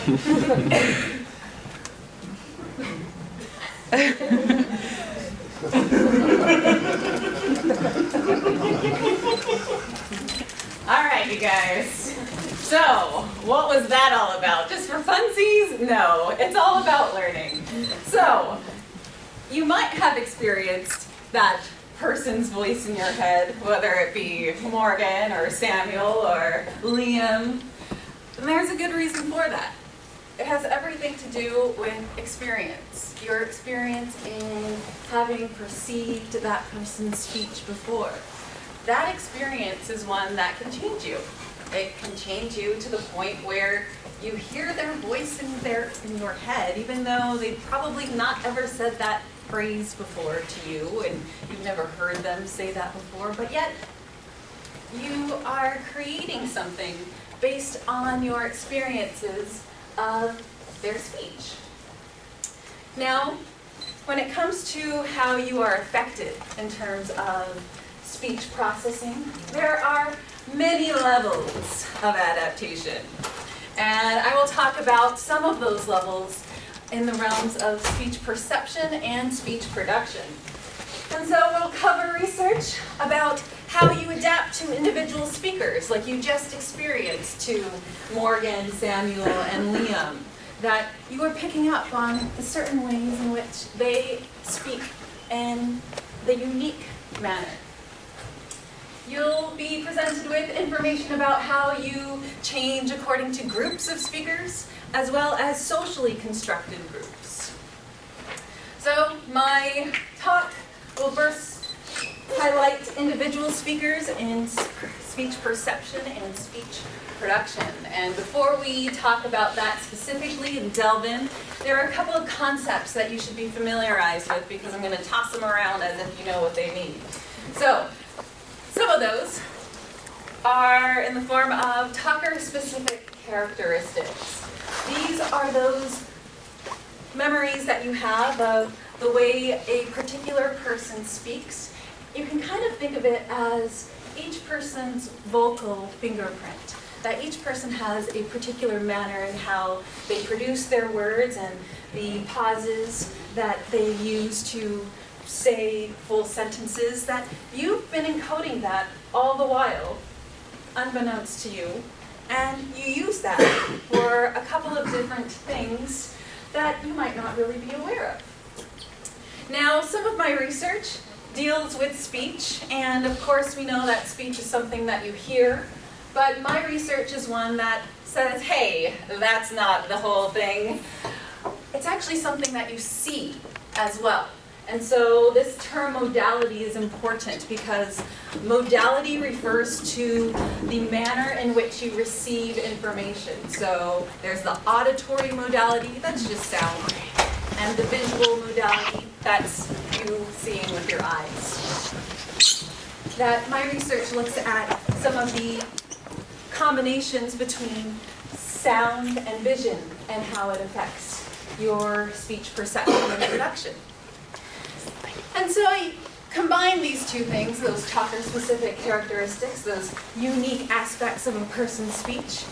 All right, you guys. So, what was that all about? Just for funsies? No, it's all about learning. So, you might have experienced that person's voice in your head, whether it be Morgan or Samuel or Liam. And there's a good reason for that. It has everything to do with experience. Your experience in having perceived that person's speech before. That experience is one that can change you. It can change you to the point where you hear their voice in your head, even though they've probably not ever said that phrase before to you, and you've never heard them say that before, but yet you are creating something based on your experiences of their speech. Now, when it comes to how you are affected in terms of speech processing, there are many levels of adaptation. And I will talk about some of those levels in the realms of speech perception and speech production. And so we'll cover research about how you adapt to individual speakers, like you just experienced to Morgan, Samuel, and Liam, that you are picking up on the certain ways in which they speak in the unique manner. You'll be presented with information about how you change according to groups of speakers, as well as socially constructed groups. So my talk will first highlight individual speakers in speech perception and speech production. And before we talk about that specifically and delve in, there are a couple of concepts that you should be familiarized with, because I'm going to toss them around as if you know what they mean. So, some of those are in the form of talker-specific characteristics. These are those memories that you have of the way a particular person speaks. You can kind of think of it as each person's vocal fingerprint, that each person has a particular manner in how they produce their words and the pauses that they use to say full sentences, that you've been encoding that all the while, unbeknownst to you, and you use that for a couple of different things that you might not really be aware of. Now, some of my research deals with speech, and of course we know that speech is something that you hear, but my research is one that says, hey, that's not the whole thing. It's actually something that you see as well. And so this term modality is important, because modality refers to the manner in which you receive information. So there's the auditory modality, that's just sound, and the visual modality, that's you seeing with your eyes. That my research looks at some of the combinations between sound and vision and how it affects your speech perception and production. And so I combine these two things, those talker-specific characteristics, those unique aspects of a person's speech,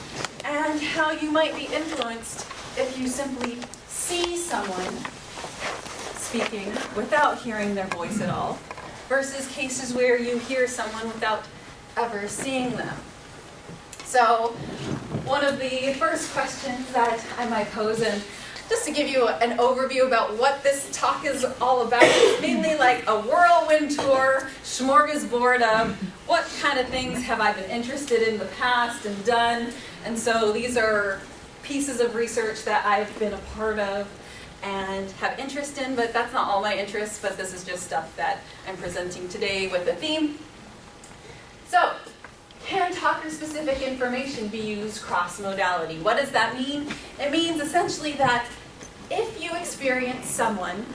and how you might be influenced if you simply see someone speaking without hearing their voice at all, versus cases where you hear someone without ever seeing them. So one of the first questions that I might pose, and just to give you an overview about what this talk is all about, it's mainly like a whirlwind tour, smorgasbord of what kind of things have I been interested in the past and done. And so these are pieces of research that I've been a part of and have interest in, but that's not all my interests, but this is just stuff that I'm presenting today with a theme. So, can talker-specific information be used cross-modality? What does that mean? It means essentially that if you experience someone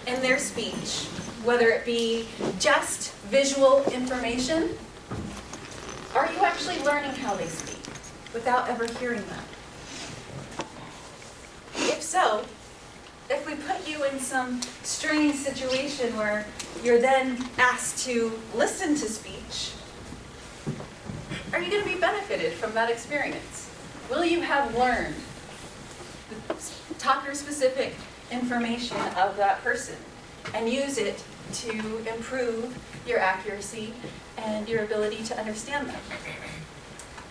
in their speech, whether it be just visual information, are you actually learning how they speak without ever hearing them? If so, if we put you in some strange situation where you're then asked to listen to speech, are you going to be benefited from that experience? Will you have learned the talker-specific information of that person and use it to improve your accuracy and your ability to understand them.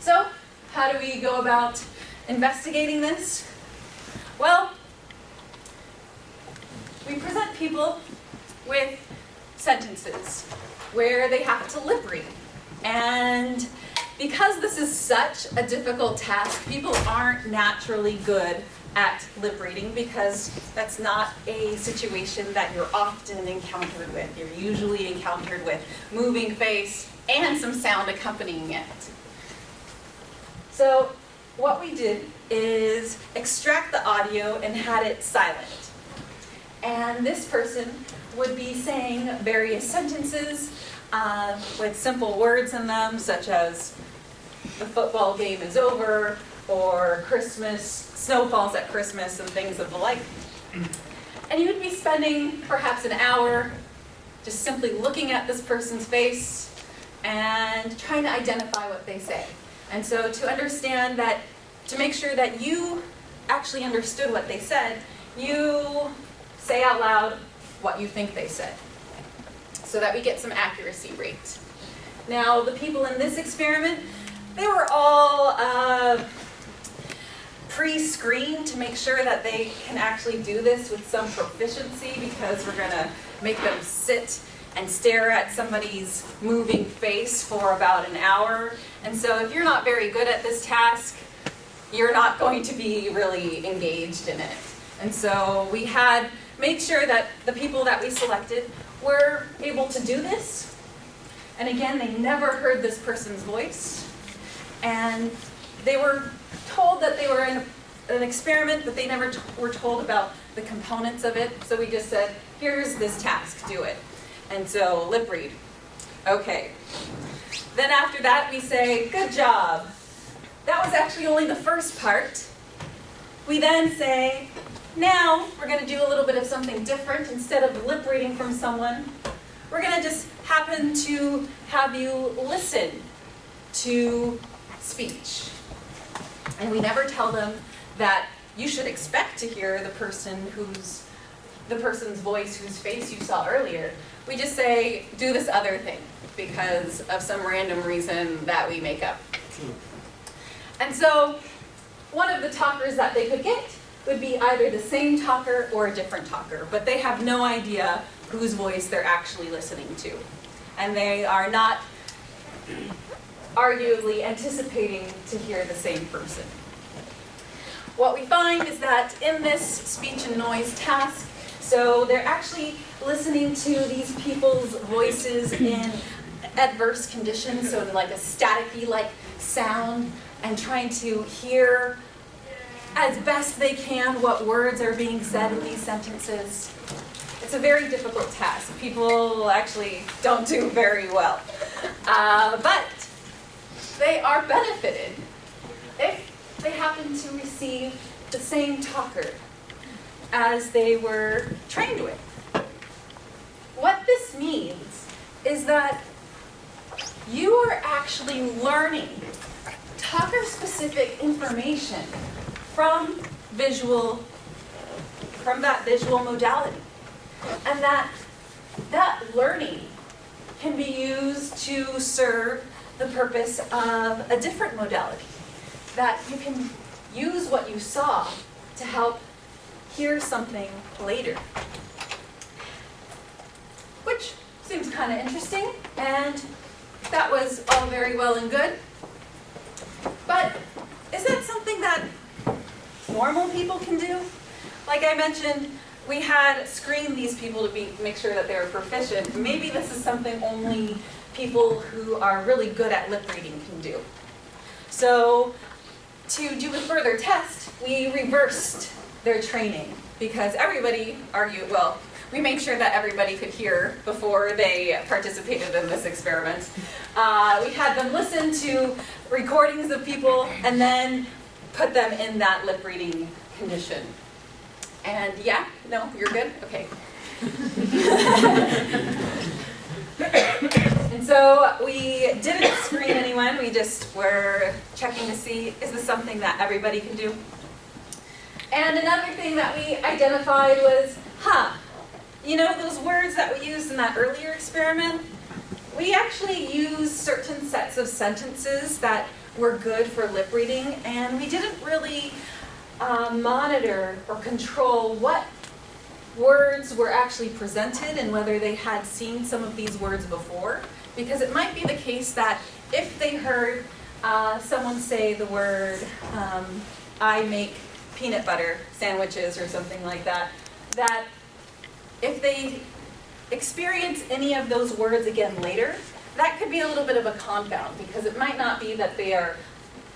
So, how do we go about investigating this? Well, we present people with sentences where they have to lip read. And because this is such a difficult task, people aren't naturally good at lip reading because that's not a situation that you're often encountered with. You're usually encountered with moving face and some sound accompanying it. So what we did is extract the audio and had it silent. And this person would be saying various sentences with simple words in them, such as the football game is over, or Christmas, snow falls at Christmas, and things of the like. And you would be spending perhaps an hour just simply looking at this person's face and trying to identify what they say. And so to understand that, to make sure that you actually understood what they said, you say out loud what you think they said, so that we get some accuracy rate. Now, the people in this experiment, they were all pre-screened to make sure that they can actually do this with some proficiency, because we're going to make them sit and stare at somebody's moving face for about an hour. And so if you're not very good at this task, you're not going to be really engaged in it. And so we had made sure that the people that we selected were able to do this. And again, they never heard this person's voice. And they were told that they were in an experiment, but they never were told about the components of it. So we just said, here's this task, do it. And so lip read. Okay. Then after that, we say, good job. That was actually only the first part. We then say, now we're going to do a little bit of something different. Instead of lip reading from someone, we're going to just happen to have you listen to speech. And we never tell them that you should expect to hear the person's voice whose face you saw earlier. We just say, do this other thing, because of some random reason that we make up. And so one of the talkers that they could get would be either the same talker or a different talker, but they have no idea whose voice they're actually listening to. And they are not arguably anticipating to hear the same person. What we find is that in this speech and noise task, so they're actually listening to these people's voices in adverse conditions, so like a staticky-like sound, and trying to hear as best they can what words are being said in these sentences. It's a very difficult task. People actually don't do very well. But they are benefited if they happen to receive the same talker as they were trained with. What this means is that you are actually learning talker-specific information from that visual modality. And that learning can be used to serve the purpose of a different modality. That you can use what you saw to help hear something later. Which seems kind of interesting, and that was all very well and good. But is that something that normal people can do? Like I mentioned, we had screened these people to make sure that they were proficient. Maybe this is something only people who are really good at lip reading can do. So to do a further test, we reversed their training, because everybody we made sure that everybody could hear before they participated in this experiment. We had them listen to recordings of people and then put them in that lip reading condition. And yeah? No? You're good? Okay. And so we didn't screen anyone. We just were checking to see, is this something that everybody can do? And another thing that we identified was, you know those words that we used in that earlier experiment? We actually used certain sets of sentences that were good for lip reading, and we didn't really monitor or control what words were actually presented and whether they had seen some of these words before. Because it might be the case that if they heard someone say the word, I make peanut butter sandwiches or something like that, that if they experience any of those words again later, that could be a little bit of a confound, because it might not be that they are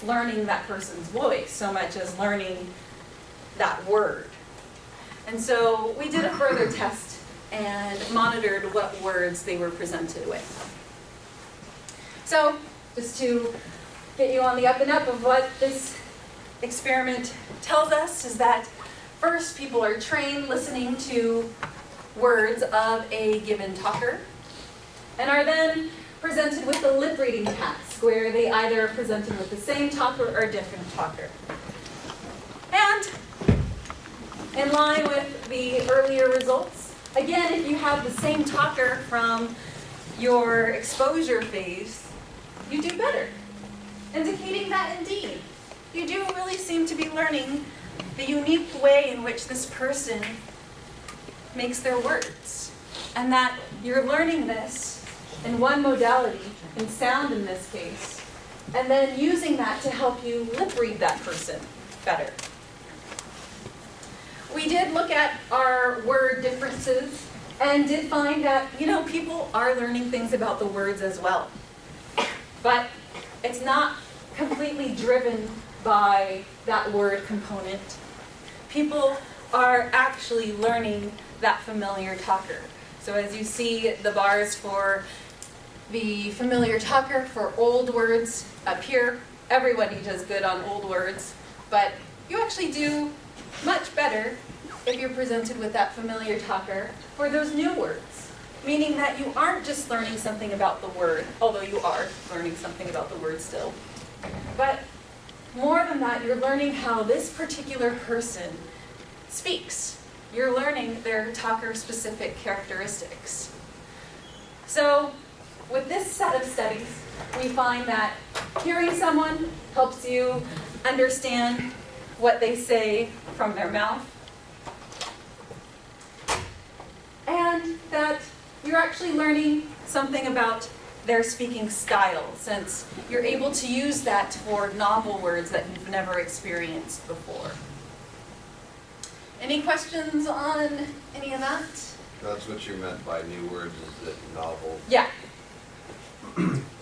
learning that person's voice so much as learning that word. And so we did a further test and monitored what words they were presented with. So just to get you on the up and up of what this experiment tells us is that first, people are trained listening to words of a given talker and are then presented with a lip reading task where they either are presented with the same talker or a different talker. And in line with the earlier results, again, if you have the same talker from your exposure phase, you do better, indicating that indeed you do really seem to be learning the unique way in which this person makes their words, and that you're learning this in one modality, in sound in this case, and then using that to help you lip read that person better. We did look at our word differences and did find that, people are learning things about the words as well. But it's not completely driven by that word component. People are actually learning that familiar talker. So as you see the bars for the familiar talker for old words up here, everybody does good on old words, but you actually do much better if you're presented with that familiar talker for those new words. Meaning that you aren't just learning something about the word, although you are learning something about the word still. But more than that, you're learning how this particular person speaks. You're learning their talker-specific characteristics. So with this set of studies, we find that hearing someone helps you understand what they say from their mouth, and that you're actually learning something about their speaking style, since you're able to use that for novel words that you've never experienced before. Any questions on any of that? That's what you meant by new words, is it novel? Yeah.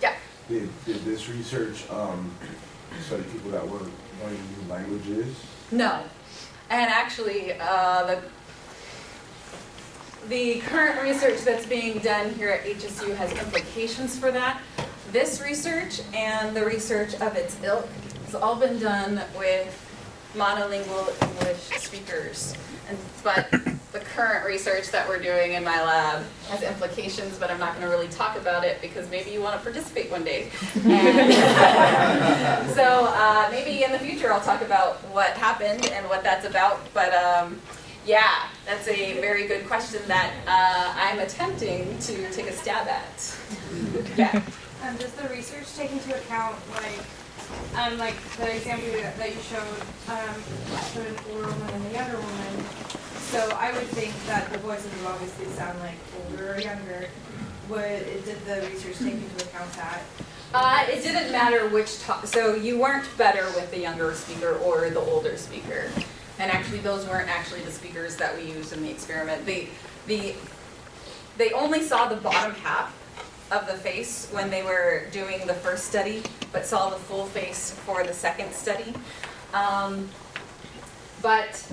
Yeah. Did this research study people that were learning new languages? No. And actually, the current research that's being done here at HSU has implications for that. This research and the research of its ilk has all been done with monolingual English speakers. But the current research that we're doing in my lab has implications, but I'm not going to really talk about it because maybe you want to participate one day. And so maybe in the future I'll talk about what happened and what that's about. But yeah, that's a very good question that I'm attempting to take a stab at. Yeah. Does the research take into account, like the example that you showed, showed an older woman and a younger woman? So I would think that the voices would obviously sound like older or younger. Did the research take into account that? It didn't matter which so you weren't better with the younger speaker or the older speaker. And actually those weren't actually the speakers that we used in the experiment. They only saw the bottom half of the face when they were doing the first study, but saw the full face for the second study. But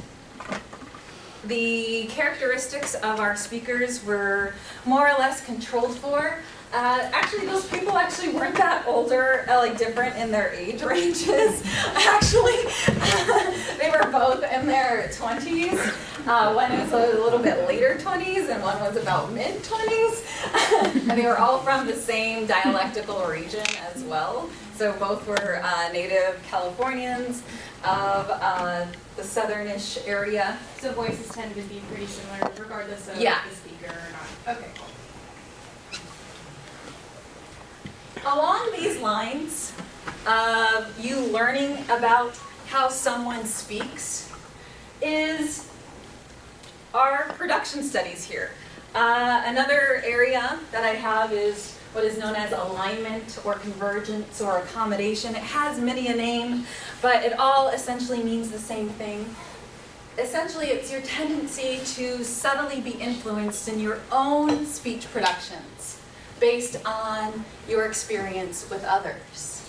the characteristics of our speakers were more or less controlled for. Actually, those people actually weren't that older, different in their age ranges. Actually, they were both in their 20s. One was a little bit later 20s, and one was about mid-20s. And they were all from the same dialectical region as well. So both were native Californians. of the southernish area. So voices tend to be pretty similar regardless of Yeah. the speaker or not. Okay, cool. Along these lines of you learning about how someone speaks is our production studies here. Another area that I have is what is known as alignment or convergence or accommodation. It has many a name, but it all essentially means the same thing. Essentially, it's your tendency to subtly be influenced in your own speech productions based on your experience with others.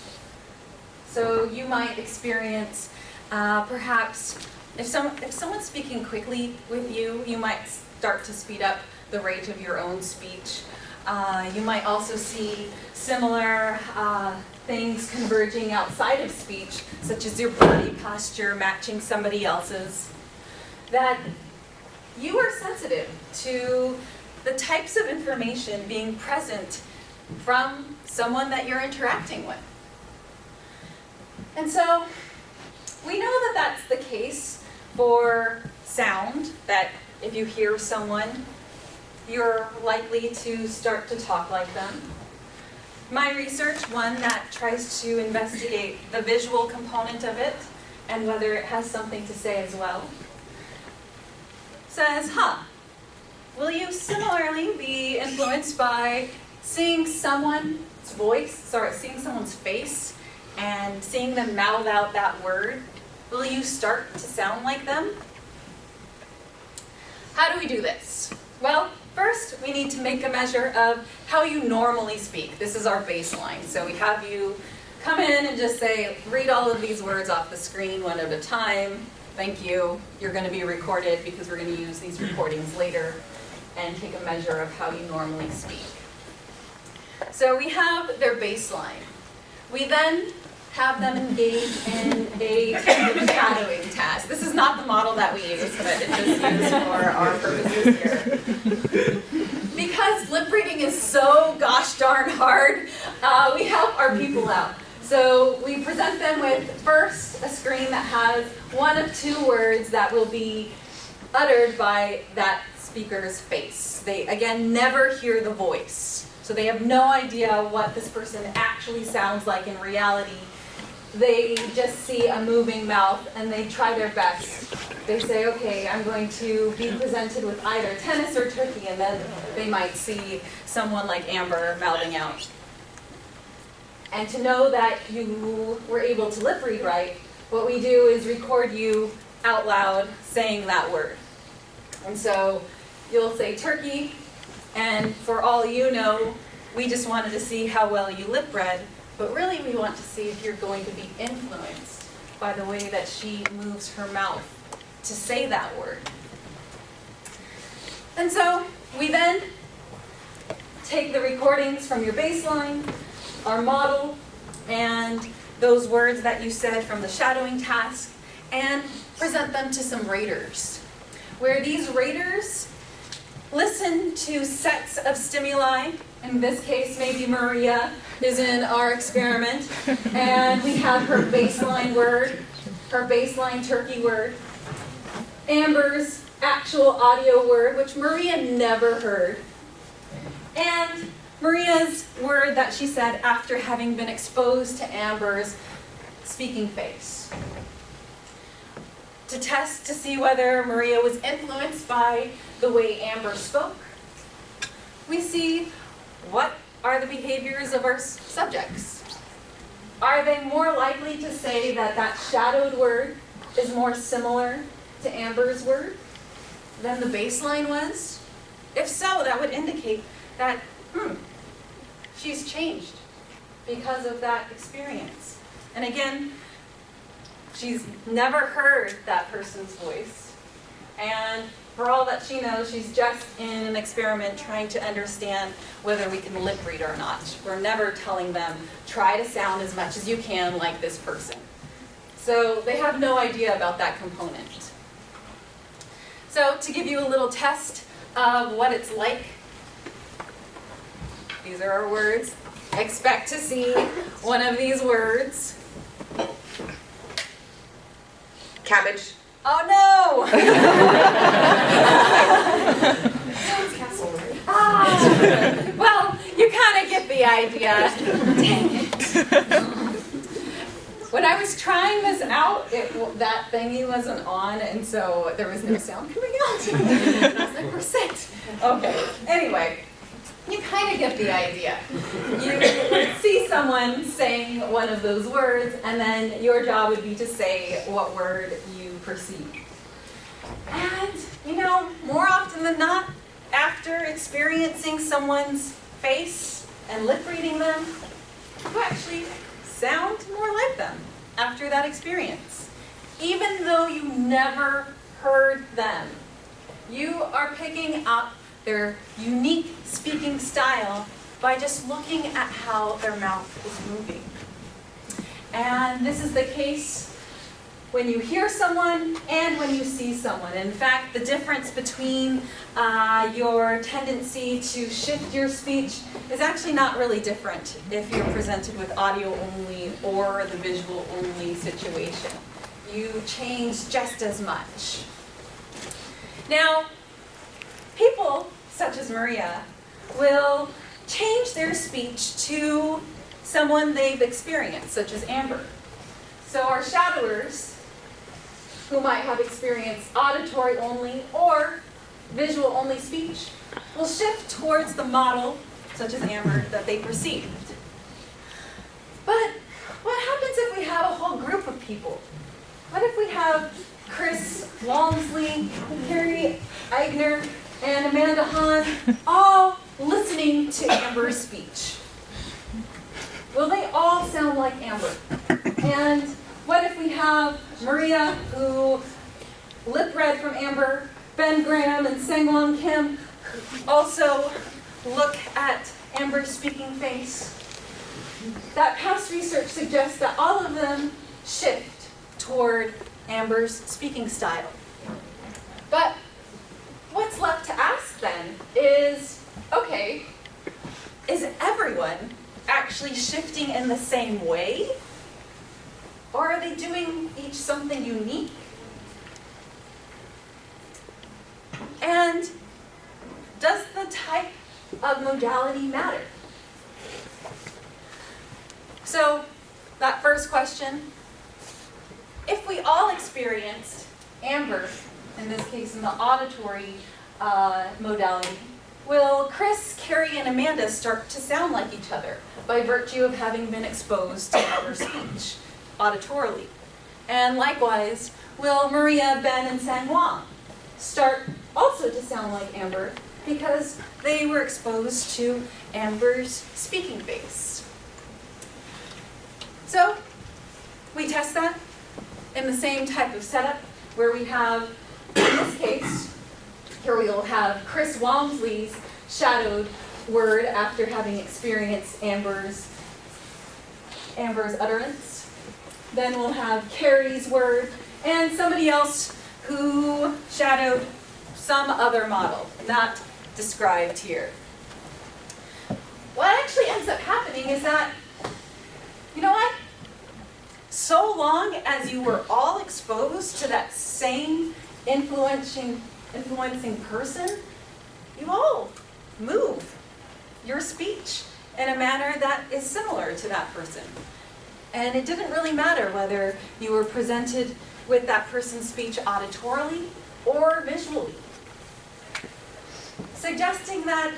So you might experience, perhaps, if someone's speaking quickly with you, you might start to speed up the rate of your own speech. You might also see similar things converging outside of speech, such as your body posture matching somebody else's. That you are sensitive to the types of information being present from someone that you're interacting with. And so we know that that's the case for sound, that if you hear someone, you're likely to start to talk like them. My research, one that tries to investigate the visual component of it and whether it has something to say as well, says, will you similarly be influenced by seeing someone's seeing someone's face and seeing them mouth out that word? Will you start to sound like them? How do we do this? Well, first we need to make a measure of how you normally speak. This is our baseline. So we have you come in and just say, read all of these words off the screen one at a time. Thank you. You're going to be recorded because we're going to use these recordings later and take a measure of how you normally speak. So we have their baseline. We then have them engage in a kind of shadowing task. This is not the model that we use, but it's just used for our purposes here. Because lip reading is so gosh darn hard, we help our people out. So we present them with first a screen that has one of two words that will be uttered by that speaker's face. They, again, never hear the voice. So they have no idea what this person actually sounds like in reality. They just see a moving mouth and they try their best. They say, okay, I'm going to be presented with either tennis or turkey, and then they might see someone like Amber mouthing out. And to know that you were able to lip read right, what we do is record you out loud saying that word. And so you'll say turkey, and for all you know, we just wanted to see how well you lip read, but really we want to see if you're going to be influenced by the way that she moves her mouth to say that word. And so we then take the recordings from your baseline, our model, and those words that you said from the shadowing task, and present them to some raters, where these raters listen to sets of stimuli. In this case, maybe Maria is in our experiment, and we have her baseline word, her baseline turkey word, Amber's actual audio word, which Maria never heard, and Maria's word that she said after having been exposed to Amber's speaking face. To test to see whether Maria was influenced by the way Amber spoke, we see what are the behaviors of our subjects. Are they more likely to say that that shadowed word is more similar to Amber's word than the baseline was? If so, that would indicate that, she's changed because of that experience. And again, she's never heard that person's voice. And for all that she knows, she's just in an experiment trying to understand whether we can lip read or not. We're never telling them, try to sound as much as you can like this person. So they have no idea about that component. So to give you a little test of what it's like, these are our words. Expect to see one of these words. Cabbage. Oh no! Well, you kind of get the idea. Dang it. When I was trying this out, that thingy wasn't on, and so there was no sound coming out. And I was like, we're set. Okay, anyway, you kind of get the idea. You see someone saying one of those words, and then your job would be to say what word you perceive. And, you know, more often than not, after experiencing someone's face and lip reading them, you actually sound more like them after that experience. Even though you never heard them, you are picking up their unique speaking style by just looking at how their mouth is moving. And this is the case when you hear someone and when you see someone. In fact, the difference between your tendency to shift your speech is actually not really different if you're presented with audio only or the visual only situation. You change just as much. Now, people such as Maria will change their speech to someone they've experienced, such as Amber. So our shadowers, who might have experienced auditory only or visual only speech, will shift towards the model, such as Amber, that they perceived. But what happens if we have a whole group of people? What if we have Chris Walmsley, Carrie Eigner, and Amanda Hahn all listening to Amber's speech? Will they all sound like Amber? And what if we have Maria, who lip read from Amber, Ben Graham and Sangwon Kim, who also look at Amber's speaking face? That past research suggests that all of them shift toward Amber's speaking style. But what's left to ask then is, okay, is everyone actually shifting in the same way? Or are they doing each something unique? And does the type of modality matter? So, that first question, if we all experienced Amber, in this case in the auditory modality, will Chris, Carrie, and Amanda start to sound like each other by virtue of having been exposed to Amber's speech auditorily? And likewise, will Maria, Ben, and Sangwon start also to sound like Amber because they were exposed to Amber's speaking face? So, we test that in the same type of setup where we have, in this case, here we will have Chris Walmsley's shadowed word after having experienced Amber's utterance. Then we'll have Carrie's word and somebody else who shadowed some other model, not described here. What actually ends up happening is that, you know what? So long as you were all exposed to that same influencing person, you all move your speech in a manner that is similar to that person. And it didn't really matter whether you were presented with that person's speech auditorily or visually. Suggesting that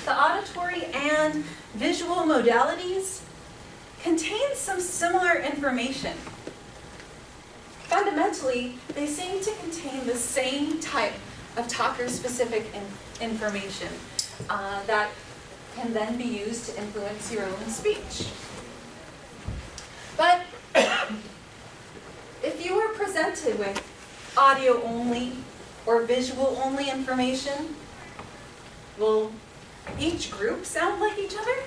the auditory and visual modalities contain some similar information. Fundamentally, they seem to contain the same type of talker-specific information that can then be used to influence your own speech. But if you were presented with audio-only or visual-only information, will each group sound like each other?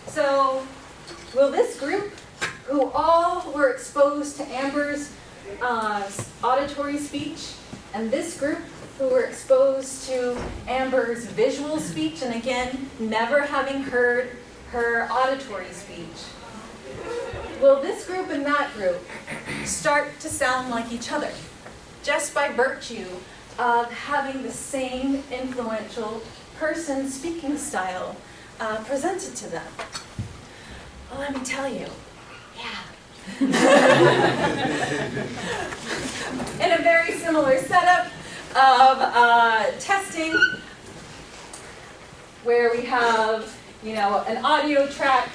So, will this group, who all were exposed to Amber's auditory speech, and this group who were exposed to Amber's visual speech, and again, never having heard her auditory speech, will this group and that group start to sound like each other just by virtue of having the same influential person speaking style presented to them? Well, let me tell you, yeah. In a very similar setup of testing, where we have, an audio track,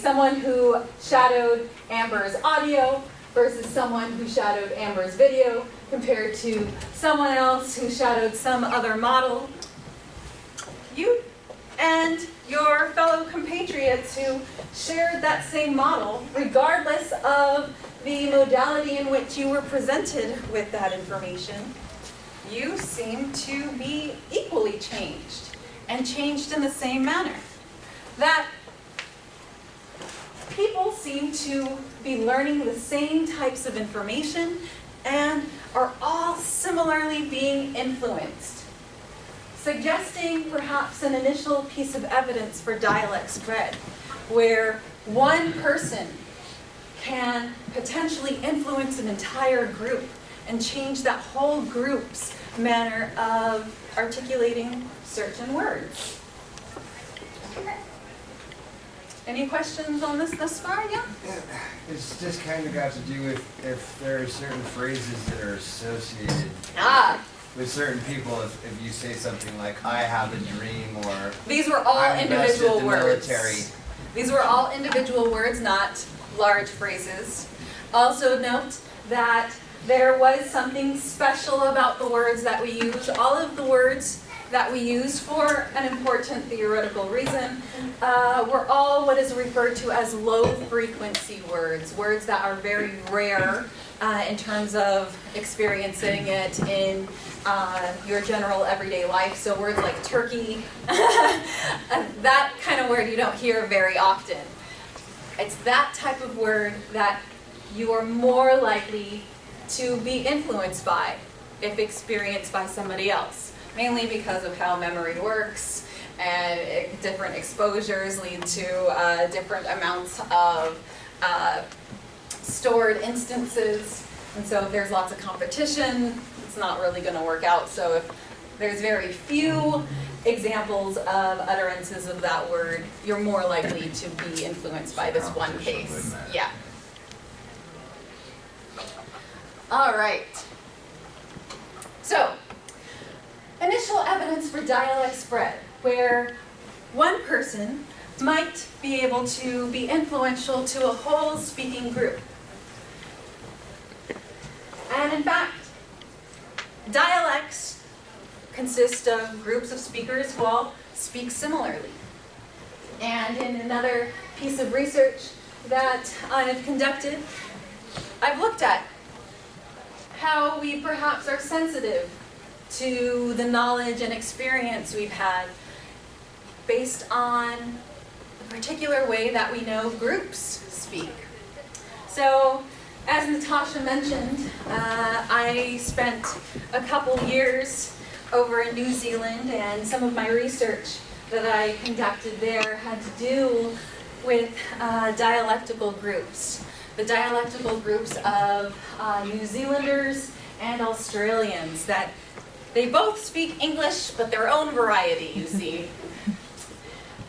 someone who shadowed Amber's audio versus someone who shadowed Amber's video compared to someone else who shadowed some other model. You and your fellow compatriots who shared that same model, regardless of the modality in which you were presented with that information, you seem to be equally changed, and changed in the same manner. That people seem to be learning the same types of information and are all similarly being influenced, suggesting perhaps an initial piece of evidence for dialect spread, where one person can potentially influence an entire group and change that whole group's manner of articulating certain words. Any questions on this thus far? Yeah? It's just kind of got to do with if there are certain phrases that are associated with certain people. If you say something like, I have a dream, or these were all I'm individual the words. military. These were all individual words, not large phrases. Also note that there was something special about the words that we use. All of the words that we use for an important theoretical reason were all what is referred to as low-frequency words, words that are very rare in terms of experiencing it in your general everyday life. So words like turkey, that kind of word you don't hear very often. It's that type of word that you are more likely to be influenced by if experienced by somebody else, mainly because of how memory works, and different exposures lead to different amounts of stored instances. And so if there's lots of competition, it's not really going to work out. So if there's very few examples of utterances of that word, you're more likely to be influenced by this one case. Yeah. All right. So, initial evidence for dialect spread, where one person might be able to be influential to a whole speaking group. And in fact, dialects consist of groups of speakers who all speak similarly. And in another piece of research that I've conducted, I've looked at how we perhaps are sensitive to the knowledge and experience we've had based on the particular way that we know groups speak. So, as Natasha mentioned, I spent a couple years over in New Zealand, and some of my research that I conducted there had to do with dialectical groups. The dialectical groups of New Zealanders and Australians, that they both speak English, but their own variety, you see.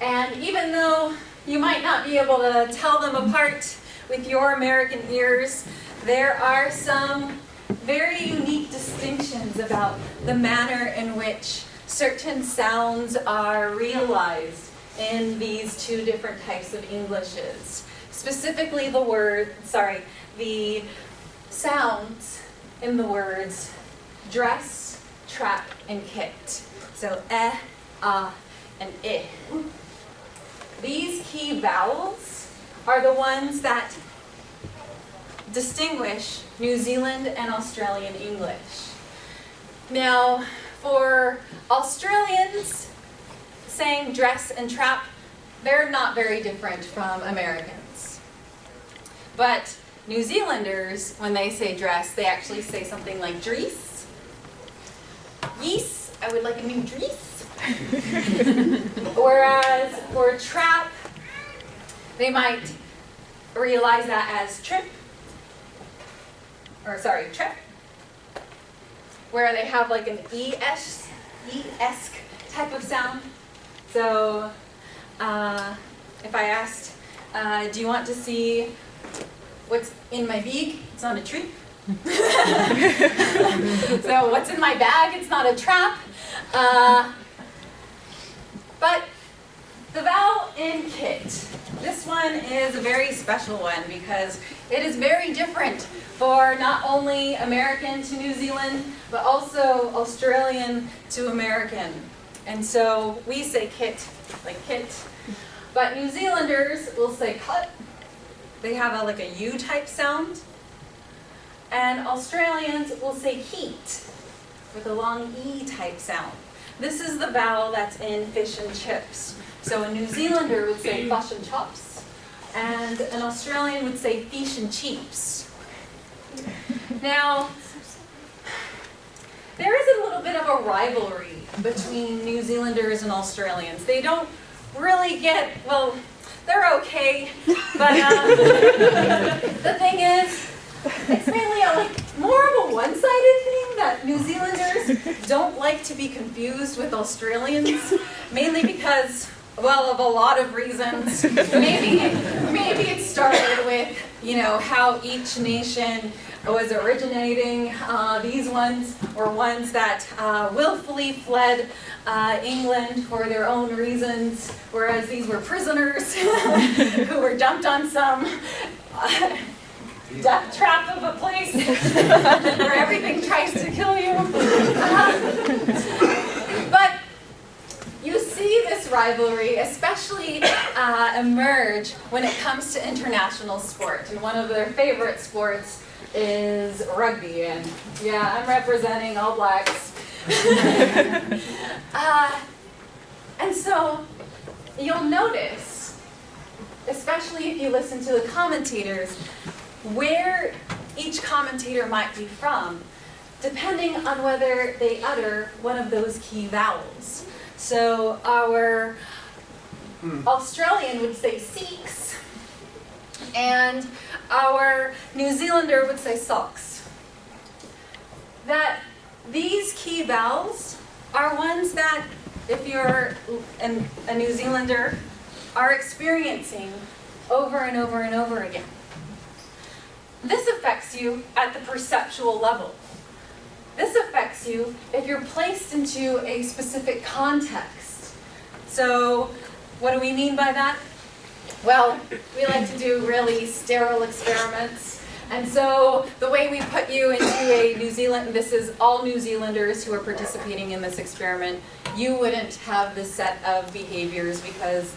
And even though you might not be able to tell them apart with your American ears, there are some very unique distinctions about the manner in which certain sounds are realized in these two different types of Englishes. Specifically the sounds in the words dress, trap, and kit. So and I. These key vowels are the ones that distinguish New Zealand and Australian English. Now, for Australians, saying dress and trap, they're not very different from Americans. But New Zealanders, when they say dress, they actually say something like drees. Yees, I would like a new drees. Whereas for trap, they might realize that as trip, trip, where they have like an E-esque type of sound. So if I asked, do you want to see what's in my bag? It's not a trip. So what's in my bag? It's not a trap. But the vowel in kit, this one is a very special one because it is very different for not only American to New Zealand, but also Australian to American. And so we say kit, like kit, but New Zealanders will say cut. They have like a U type sound. And Australians will say heat with a long E type sound. This is the vowel that's in fish and chips. So a New Zealander would say fish and chops, and an Australian would say fish and chips. Now, there is a little bit of a rivalry between New Zealanders and Australians. They don't really get, well, they're okay, but the thing is, it's mainly more of a one-sided thing that New Zealanders don't like to be confused with Australians, mainly because, well, of a lot of reasons. Maybe it started with, how each nation was originating. These ones were ones that willfully fled England for their own reasons, whereas these were prisoners who were dumped on some death trap of a place where everything tries to kill you. But you see this rivalry especially emerge when it comes to international sport. And one of their favorite sports is rugby. And yeah, I'm representing All Blacks. And so you'll notice, especially if you listen to the commentators, where each commentator might be from, depending on whether they utter one of those key vowels. So our Australian would say seeks, and our New Zealander would say socks. That these key vowels are ones that, if you're a New Zealander, are experiencing over and over and over again. This affects you at the perceptual level. This affects you if you're placed into a specific context. So, what do we mean by that? Well, we like to do really sterile experiments. And so, the way we put you into a New Zealand, this is all New Zealanders who are participating in this experiment, you wouldn't have this set of behaviors because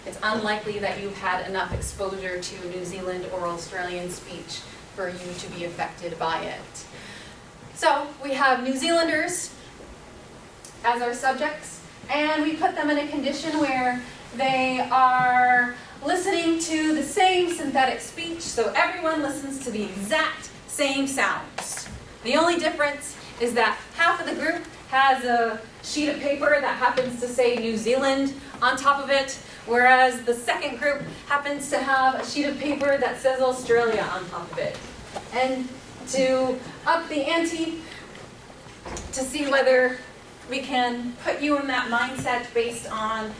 it's unlikely that you've had enough exposure to New Zealand or Australian speech for you to be affected by it. So we have New Zealanders as our subjects, and we put them in a condition where they are listening to the same synthetic speech, so everyone listens to the exact same sounds. The only difference is that half of the group has a sheet of paper that happens to say New Zealand on top of it, whereas the second group happens to have a sheet of paper that says Australia on top of it. And to up the ante, to see whether we can put you in that mindset based on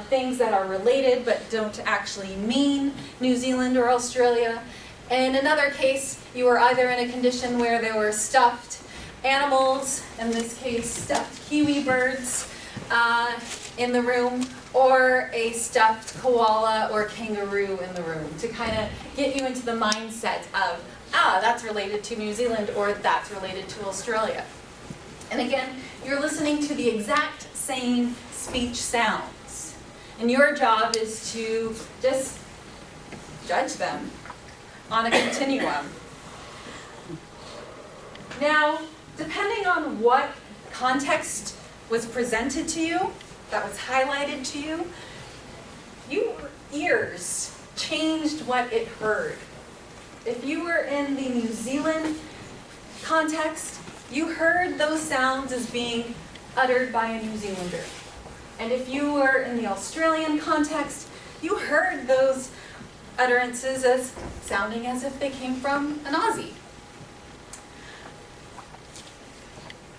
things that are related but don't actually mean New Zealand or Australia. In another case, you were either in a condition where there were stuffed animals, in this case stuffed kiwi birds, in the room, or a stuffed koala or kangaroo in the room, to kind of get you into the mindset of, that's related to New Zealand or that's related to Australia. And again, you're listening to the exact same speech sounds. And your job is to just judge them on a continuum. Now, depending on what context was presented to you, that was highlighted to you, your ears changed what it heard. If you were in the New Zealand context, you heard those sounds as being uttered by a New Zealander. And if you were in the Australian context, you heard those utterances as sounding as if they came from an Aussie.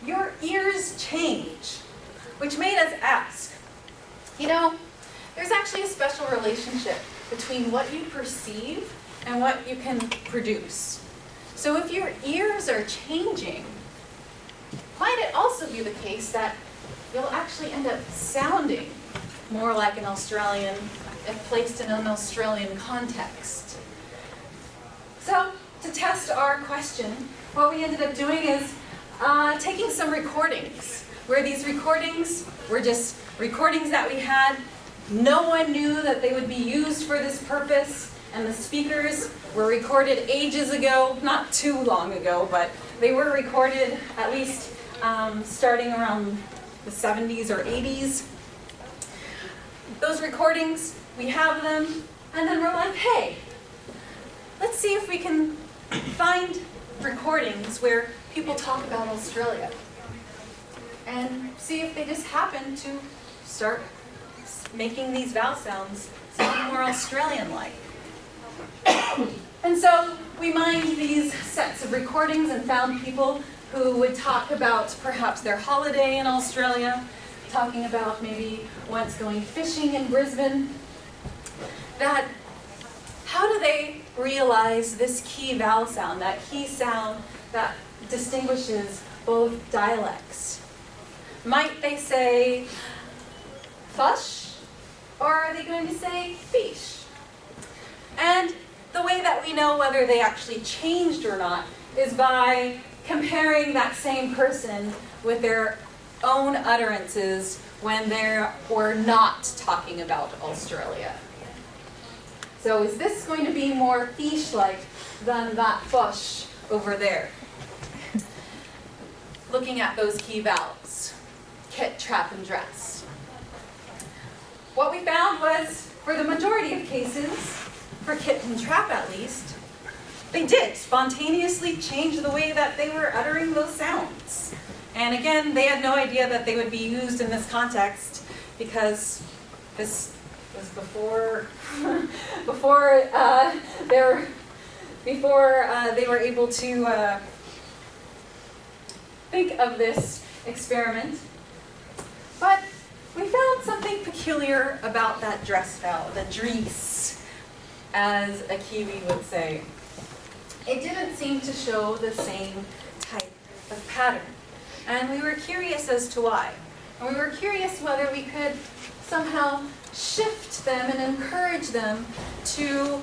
Your ears change, which made us ask, there's actually a special relationship between what you perceive and what you can produce. So if your ears are changing, might it also be the case that you'll actually end up sounding more like an Australian if placed in an Australian context? So to test our question, what we ended up doing is taking some recordings, where these recordings were just recordings that we had. No one knew that they would be used for this purpose, and the speakers were recorded ages ago, not too long ago, but they were recorded at least starting around the 70s or 80s. Those recordings, we have them, and then we're like, hey, let's see if we can find recordings where people talk about Australia, and see if they just happen to start making these vowel sounds sound more Australian-like. And so we mined these sets of recordings and found people who would talk about perhaps their holiday in Australia, talking about maybe once going fishing in Brisbane. That how do they realize this key vowel sound, that key sound that distinguishes both dialects? Might they say fush, or are they going to say fish? And the way that we know whether they actually changed or not is by comparing that same person with their own utterances when they were not talking about Australia. So is this going to be more fish-like than that fush over there? Looking at those key vowels, kit, trap, and dress. What we found was, for the majority of cases, for kit and trap at least, they did spontaneously change the way that they were uttering those sounds. And again, they had no idea that they would be used in this context because this was before they were able to think of this experiment. But we found something peculiar about that dress vowel, the dries, as a Kiwi would say. It didn't seem to show the same type of pattern. And we were curious as to why. And we were curious whether we could somehow shift them and encourage them to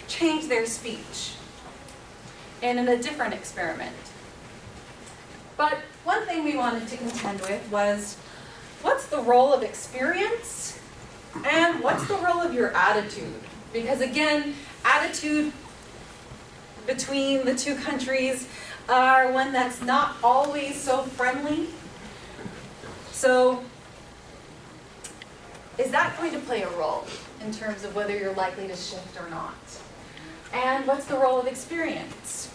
change their speech in a different experiment. But one thing we wanted to contend with was, what's the role of experience and what's the role of your attitude? Because again, attitude between the two countries are one that's not always so friendly. So is that going to play a role in terms of whether you're likely to shift or not? And what's the role of experience?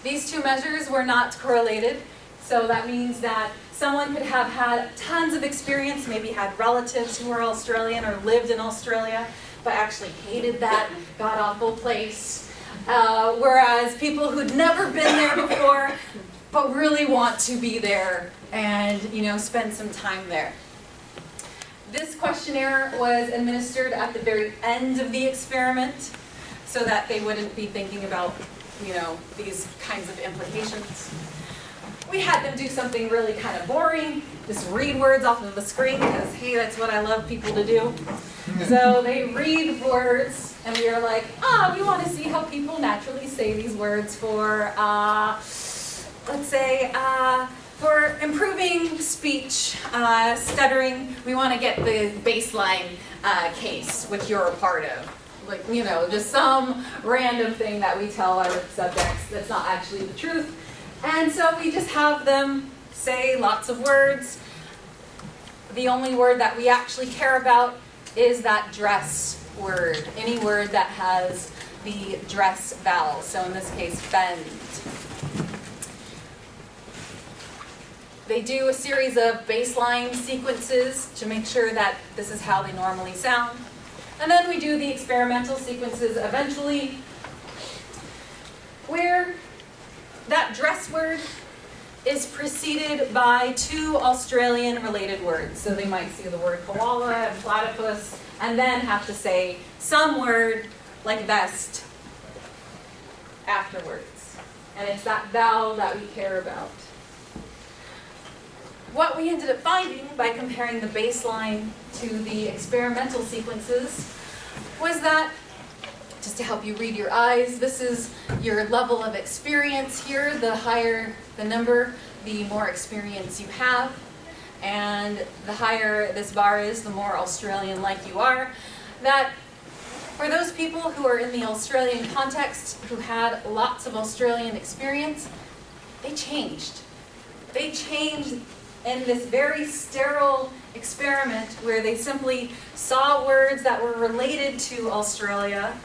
These two measures were not correlated, so that means that someone could have had tons of experience, maybe had relatives who were Australian or lived in Australia, but actually hated that god-awful place. Whereas people who'd never been there before, but really want to be there and, spend some time there. This questionnaire was administered at the very end of the experiment so that they wouldn't be thinking about, these kinds of implications. We had them do something really kind of boring, just read words off of the screen, because, hey, that's what I love people to do. So they read words, and we are like, we want to see how people naturally say these words for, let's say, for improving speech, stuttering. We want to get the baseline case, which you're a part of. Like, just some random thing that we tell our subjects that's not actually the truth. And so we just have them say lots of words. The only word that we actually care about is that dress word, any word that has the dress vowel. So in this case, bend. They do a series of baseline sequences to make sure that this is how they normally sound. And then we do the experimental sequences eventually, where that dress word is preceded by 2 Australian related words. So they might see the word koala and platypus, and then have to say some word like vest afterwards. And it's that vowel that we care about. What we ended up finding by comparing the baseline to the experimental sequences was that, just to help you read your eyes, this is your level of experience here. The higher the number, the more experience you have. And the higher this bar is, the more Australian-like you are. That for those people who are in the Australian context, who had lots of Australian experience, they changed. They changed in this very sterile experiment where they simply saw words that were related to Australia.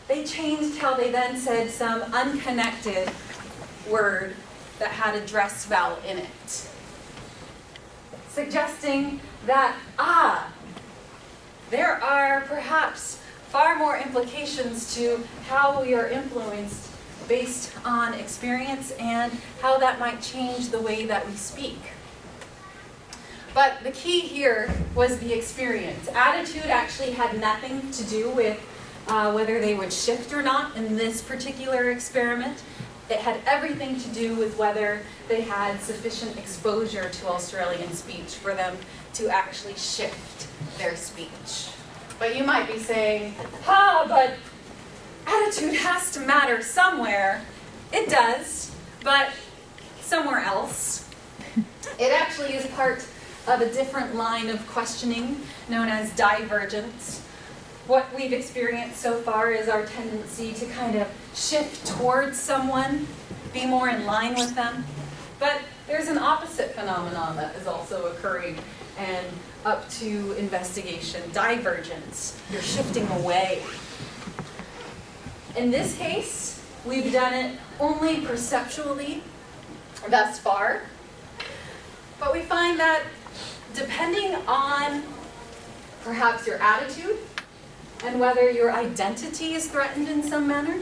They changed how they then said some unconnected word that had a dress vowel in it, suggesting that, there are perhaps far more implications to how we are influenced based on experience and how that might change the way that we speak. But the key here was the experience. Attitude actually had nothing to do with whether they would shift or not in this particular experiment. It had everything to do with whether they had sufficient exposure to Australian speech for them to actually shift their speech. But you might be saying, but attitude has to matter somewhere. It does, but somewhere else. It actually is part of a different line of questioning known as divergence. What we've experienced so far is our tendency to kind of shift towards someone, be more in line with them. But there's an opposite phenomenon that is also occurring and up to investigation, divergence. You're shifting away. In this case, we've done it only perceptually thus far, but we find that depending on perhaps your attitude and whether your identity is threatened in some manner,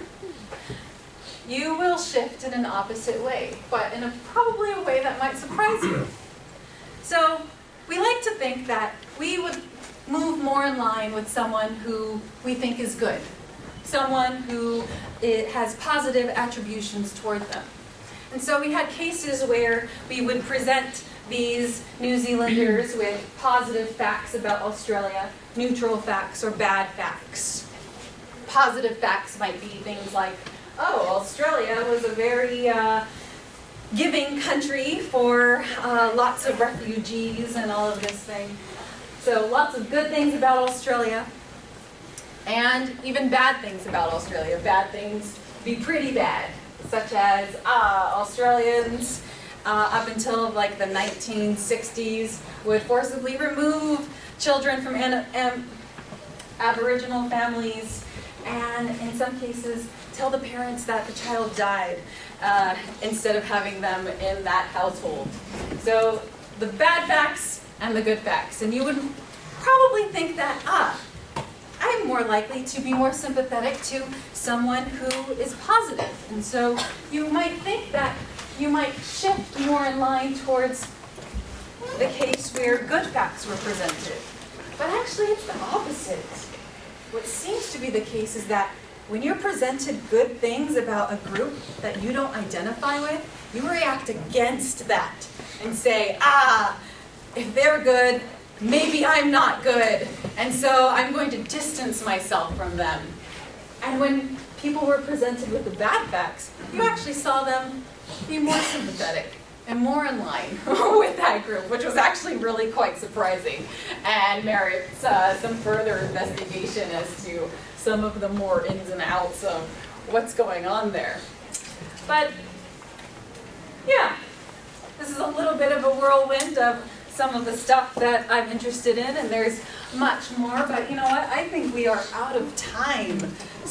you will shift in an opposite way, but in probably a way that might surprise you. So we like to think that we would move more in line with someone who we think is good, someone who has positive attributions toward them. And so we had cases where we would present these New Zealanders with positive facts about Australia, neutral facts, or bad facts. Positive facts might be things like, Australia was a very giving country for lots of refugees and all of this thing. So lots of good things about Australia, and even bad things about Australia. Bad things be pretty bad, such as Australians up until like the 1960s would forcibly remove children from Aboriginal families, and in some cases tell the parents that the child died instead of having them in that household. So the bad facts and the good facts. And you would probably think that, I'm more likely to be more sympathetic to someone who is positive. And so you might think that you might shift more in line towards the case where good facts were presented. But actually it's the opposite. What seems to be the case is that when you're presented good things about a group that you don't identify with, you react against that and say, if they're good, maybe I'm not good, and so I'm going to distance myself from them. And when people were presented with the bad facts, you actually saw them be more sympathetic and more in line with that group, which was actually really quite surprising and merits some further investigation as to some of the more ins and outs of what's going on there. But yeah, this is a little bit of a whirlwind of some of the stuff that I'm interested in, and there's much more, but you know what? I think we are out of time. So